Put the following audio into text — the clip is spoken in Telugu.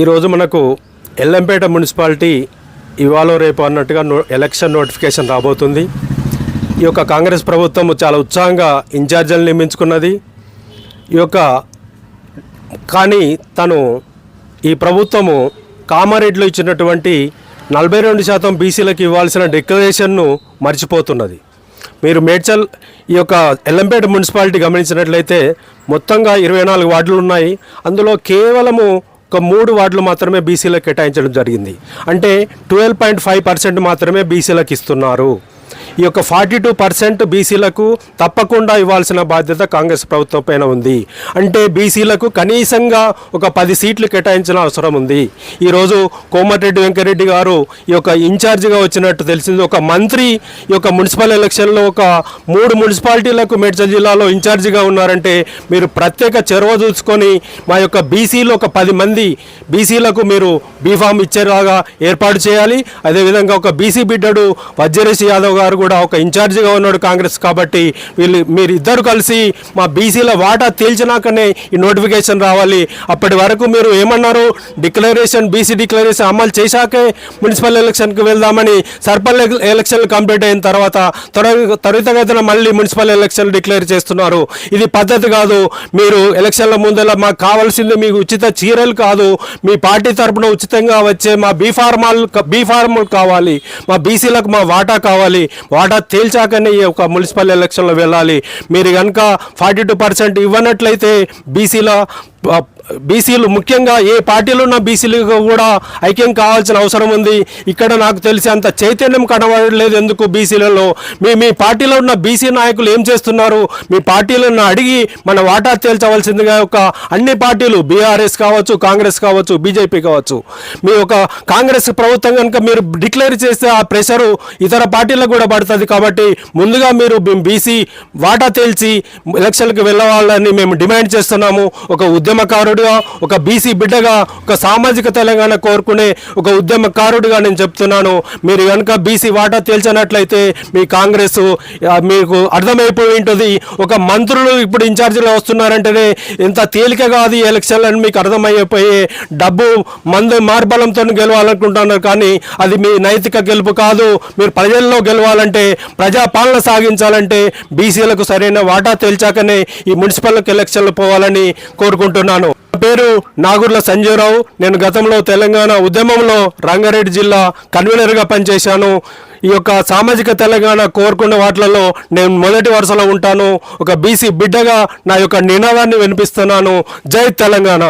ఈరోజు మనకు ఎల్లంపేట మున్సిపాలిటీ ఇవాళ రేపు అన్నట్టుగా ఎలక్షన్ నోటిఫికేషన్ రాబోతుంది. ఈ యొక్క కాంగ్రెస్ ప్రభుత్వం చాలా ఉత్సాహంగా ఇన్ఛార్జీలను నియమించుకున్నది. కానీ తను ఈ ప్రభుత్వము కామారెడ్డిలో ఇచ్చినటువంటి 42% బీసీలకు ఇవ్వాల్సిన డిక్లరేషన్ను మర్చిపోతున్నది. మీరు మేడ్చల్ ఈ యొక్క ఎల్లంపేట మున్సిపాలిటీ గమనించినట్లయితే మొత్తంగా 24 వార్డులు ఉన్నాయి. అందులో కేవలము ఒక 3 వార్డులు మాత్రమే బీసీలకు కేటాయించడం జరిగింది. అంటే 12.5% మాత్రమే బీసీలకు ఇస్తున్నారు. ఈ యొక్క 42% బీసీలకు తప్పకుండా ఇవ్వాల్సిన బాధ్యత కాంగ్రెస్ ప్రభుత్వం పైన ఉంది. అంటే బీసీలకు కనీసంగా ఒక 10 సీట్లు కేటాయించిన అవసరం ఉంది. ఈరోజు కోమటిరెడ్డి వెంకరెడ్డి గారు ఈ యొక్క ఇన్ఛార్జిగా వచ్చినట్టు తెలిసింది. ఒక మంత్రి ఈ యొక్క మున్సిపల్ ఎలక్షన్లో ఒక 3 మున్సిపాలిటీలకు మేడ్చల్ జిల్లాలో ఇన్ఛార్జిగా ఉన్నారంటే మీరు ప్రత్యేక చొరవ చూసుకొని మా యొక్క బీసీలు ఒక 10 మంది బీసీలకు మీరు బీఫామ్ ఇచ్చేలాగా ఏర్పాటు చేయాలి. అదేవిధంగా ఒక బీసీ బిడ్డడు వజ్రేష్ యాదవ్ గారు కూడా ఒక ఇన్ఛార్జిగా ఉన్నాడు కాంగ్రెస్. కాబట్టి మీరిద్దరు కలిసి మా బీసీల వాటా తేల్చినాకనే ఈ నోటిఫికేషన్ రావాలి. అప్పటి వరకు మీరు ఏమన్నారు, బీసీ డిక్లరేషన్ అమలు చేశాకే మున్సిపల్ ఎలక్షన్కి వెళ్దామని, సర్పంచ్ ఎలక్షన్లు కంప్లీట్ అయిన తర్వాత త్వరితగతిన మళ్ళీ మున్సిపల్ ఎలక్షన్లు డిక్లేర్ చేస్తున్నారు. ఇది పద్ధతి కాదు. మీరు ఎలక్షన్ల ముందర మాకు కావాల్సింది మీకు ఉచిత చీరలు కాదు, మీ పార్టీ తరఫున ఉచితంగా వచ్చే మా బీఫార్ములు కావాలి, మా బీసీలకు మా వాటా కావాలి. వాటా తేల్చాకనే ఈ యొక్క మున్సిపల్ ఎలక్షన్లో వెళ్ళాలి. మీరు కనుక 42% ఇవ్వనట్లయితే బీసీలు ముఖ్యంగా ఏ పార్టీలో ఉన్న బీసీలకు కూడా ఐక్యం కావాల్సిన అవసరం ఉంది. ఇక్కడ నాకు తెలిసి అంత చైతన్యం కనబడలేదు. ఎందుకు బీసీలలో మీ పార్టీలో ఉన్న బీసీ నాయకులు ఏం చేస్తున్నారు? మీ పార్టీలను అడిగి మన వాటా తేల్చవలసిందిగా ఒక అన్ని పార్టీలు, బీఆర్ఎస్ కావచ్చు, కాంగ్రెస్ కావచ్చు, బీజేపీ కావచ్చు, మీ ఒక కాంగ్రెస్ ప్రభుత్వం కనుక మీరు డిక్లేర్ చేస్తే ఆ ప్రెషరు ఇతర పార్టీలకు కూడా పడుతుంది. కాబట్టి ముందుగా మీరు బీసీ వాటా తేల్చి ఎలక్షన్లకు వెళ్ళవాలని మేము డిమాండ్ చేస్తున్నాము. ఒక ఉద్యమకారుడిగా, ఒక బీసీ బిడ్డగా, ఒక సామాజిక తెలంగాణ కోరుకునే ఒక ఉద్యమకారుడిగా నేను చెప్తున్నాను. మీరు కనుక బీసీ వాటా తేల్చినట్లయితే మీ కాంగ్రెస్ మీకు అర్థమైపోయి ఉంటుంది. ఒక మంత్రులు ఇప్పుడు ఇన్ఛార్జీలో వస్తున్నారంటేనే ఎంత తేలికగా అది ఎలక్షన్లను మీకు అర్థమైపోయే డబ్బు మార్బలంతో గెలవాలనుకుంటున్నారు. కానీ అది మీ నైతిక గెలుపు కాదు. మీరు ప్రజల్లో గెలవాలంటే, ప్రజాపాలన సాగించాలంటే బీసీలకు సరైన వాటా తేల్చాకనే ఈ మున్సిపల్ ఎలక్షన్లు పోవాలని కోరుకుంటున్నాను. పేరు నాగూర్ల సంజీవరావు. నేను గతంలో తెలంగాణ ఉద్యమంలో రంగారెడ్డి జిల్లా కన్వీనర్గా పనిచేశాను. ఈ యొక్క సామాజిక తెలంగాణ కోరుకునే వాటిలలో నేను మొదటి వరుసలో ఉంటాను. ఒక బీసీ బిడ్డగా నా యొక్క నినాదాన్ని వినిపిస్తున్నాను. జై తెలంగాణ.